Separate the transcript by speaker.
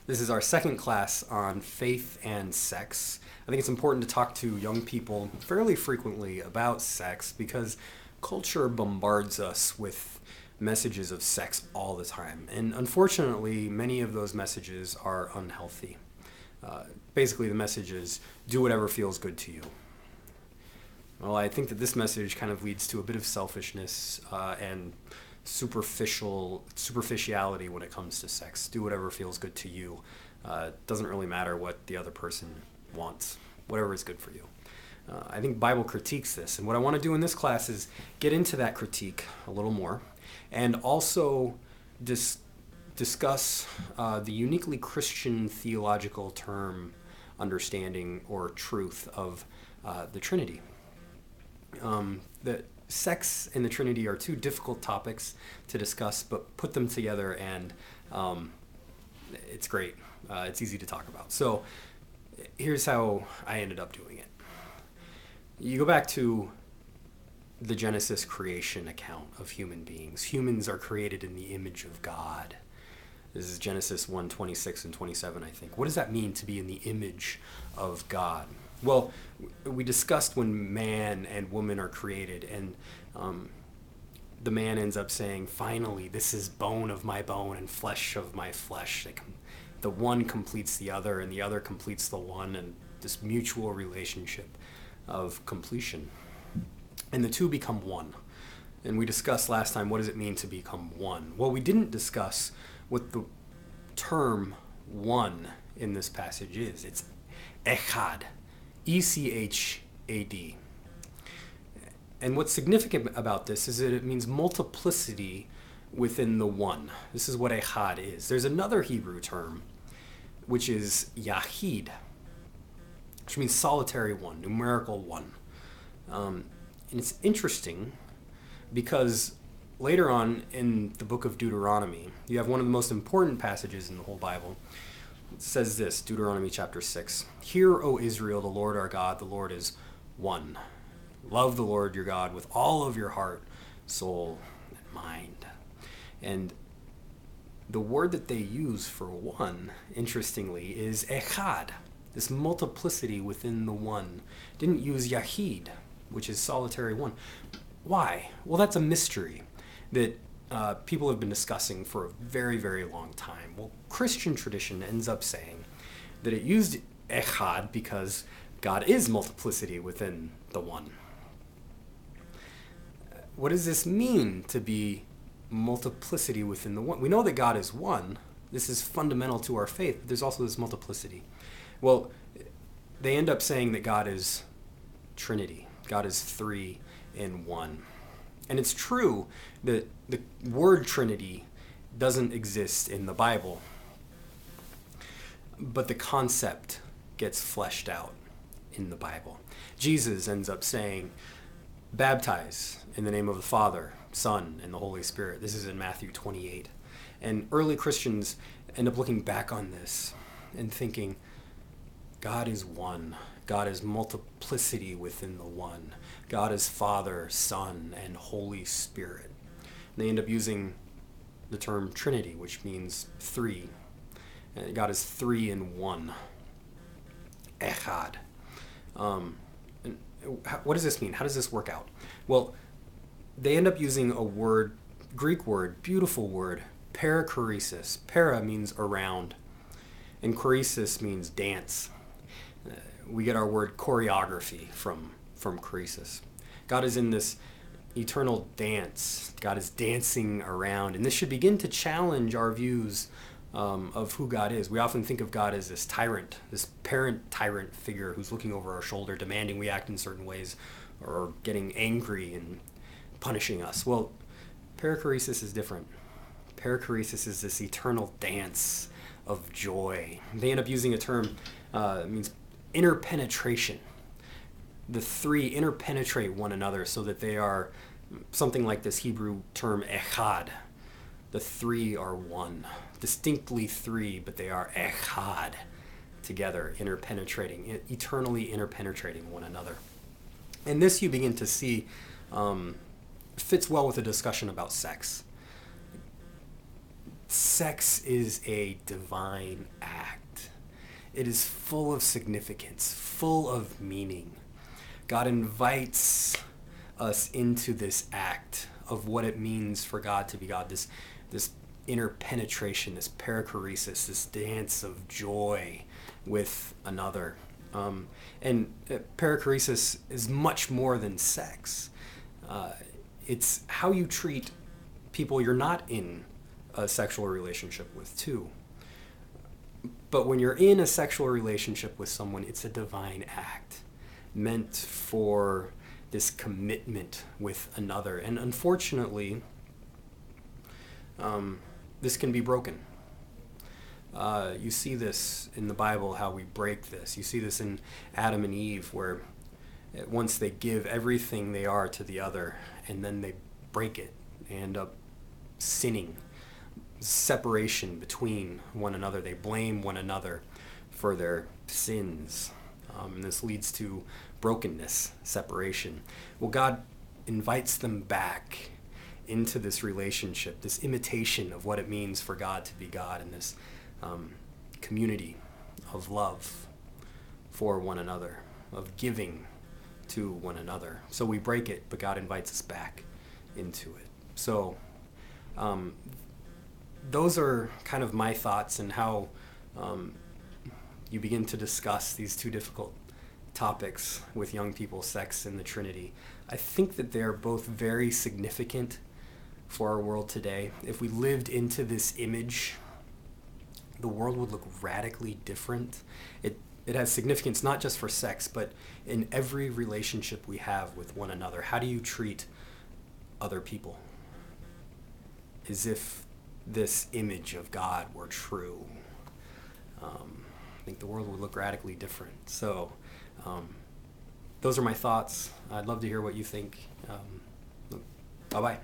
Speaker 1: This is our second class on faith and sex. I think it's important to talk to young people fairly frequently about sex because culture bombards us with messages of sex all the time. And unfortunately, many of those messages are unhealthy. Basically, the message is do whatever feels good to you. Well, I think that this message kind of leads to a bit of selfishness and superficiality when it comes to sex. Do whatever feels good to you. Doesn't really matter what the other person wants. Whatever is good for you. I think Bible critiques this, and what I want to do in this class is get into that critique a little more, and also discuss the uniquely Christian theological term understanding or truth of the Trinity. The sex and the Trinity are two difficult topics to discuss, but put them together and it's great. It's easy to talk about. So here's how I ended up doing it. You go back to the Genesis creation account of human beings. Humans are created in the image of God. This is Genesis 1:26 and 27, I think. What does that mean to be in the image of God? Well, we discussed when man and woman are created, and the man ends up saying, finally, this is bone of my bone and flesh of my flesh. The one completes the other, and the other completes the one, and this mutual relationship of completion. And the two become one. And we discussed last time, what does it mean to become one? Well, we didn't discuss what the term one in this passage is. It's echad. E-C-H-A-D. And what's significant about this is that it means multiplicity within the one. This is what echad is. There's another Hebrew term, which is yahid, which means solitary one, numerical one. And it's interesting because later on in the book of Deuteronomy, you have one of the most important passages in the whole Bible. It says this, Deuteronomy chapter 6. Hear, O Israel, the Lord our God, the Lord is one. Love the Lord your God with all of your heart, soul, and mind. And the word that they use for one, interestingly, is echad, this multiplicity within the one. Didn't use yahid, which is solitary one. Why? Well, that's a mystery that people have been discussing for a very, very long time. Well, Christian tradition ends up saying that it used echad because God is multiplicity within the one. What does this mean to be multiplicity within the one? We know that God is one. This is fundamental to our faith, but there's also this multiplicity. Well, they end up saying that God is Trinity. God is three in one. And it's true that the word Trinity doesn't exist in the Bible, but the concept gets fleshed out in the Bible. Jesus ends up saying, baptize in the name of the Father, Son, and the Holy Spirit. This is in Matthew 28. And early Christians end up looking back on this and thinking, God is one. God is multiplicity within the one. God is Father, Son, and Holy Spirit. And they end up using the term Trinity, which means three. And God is three in one. Echad. And what does this mean? How does this work out? Well, they end up using a word, Greek word, beautiful word, parachoresis. Para means around, and choresis means dance. We get our word choreography from choresis. God is in this eternal dance. God is dancing around, and this should begin to challenge our views of who God is. We often think of God as this tyrant, this parent-tyrant figure who's looking over our shoulder, demanding we act in certain ways, or getting angry and punishing us. Well, parachoresis is different. Parachoresis is this eternal dance of joy. They end up using a term that means interpenetration. The three interpenetrate one another so that they are something like this Hebrew term echad. The three are one. Distinctly three, but they are echad, together, interpenetrating, eternally interpenetrating one another. And this you begin to see fits well with a discussion about sex. Sex is a divine act. It is full of significance, full of meaning. God invites us into this act of what it means for God to be God, this inner penetration, this perichoresis, this dance of joy with another. And perichoresis is much more than sex. It's how you treat people you're not in a sexual relationship with, too. But when you're in a sexual relationship with someone, it's a divine act meant for this commitment with another. And unfortunately, this can be broken. You see this in the Bible, how we break this. You see this in Adam and Eve, where once they give everything they are to the other, and then they break it, they end up sinning. Separation between one another. They blame one another for their sins. And this leads to brokenness, separation. Well, God invites them back into this relationship, this imitation of what it means for God to be God, and this community of love for one another, of giving to one another. So we break it, but God invites us back into it. So those are kind of my thoughts and how you begin to discuss these two difficult topics with young people, sex and the Trinity. I think that they're both very significant for our world today. If we lived into this image, the world would look radically different. It has significance not just for sex, but in every relationship we have with one another. How do you treat other people? As if this image of God were true. I think the world would look radically different. So those are my thoughts. I'd love to hear what you think. Bye-bye.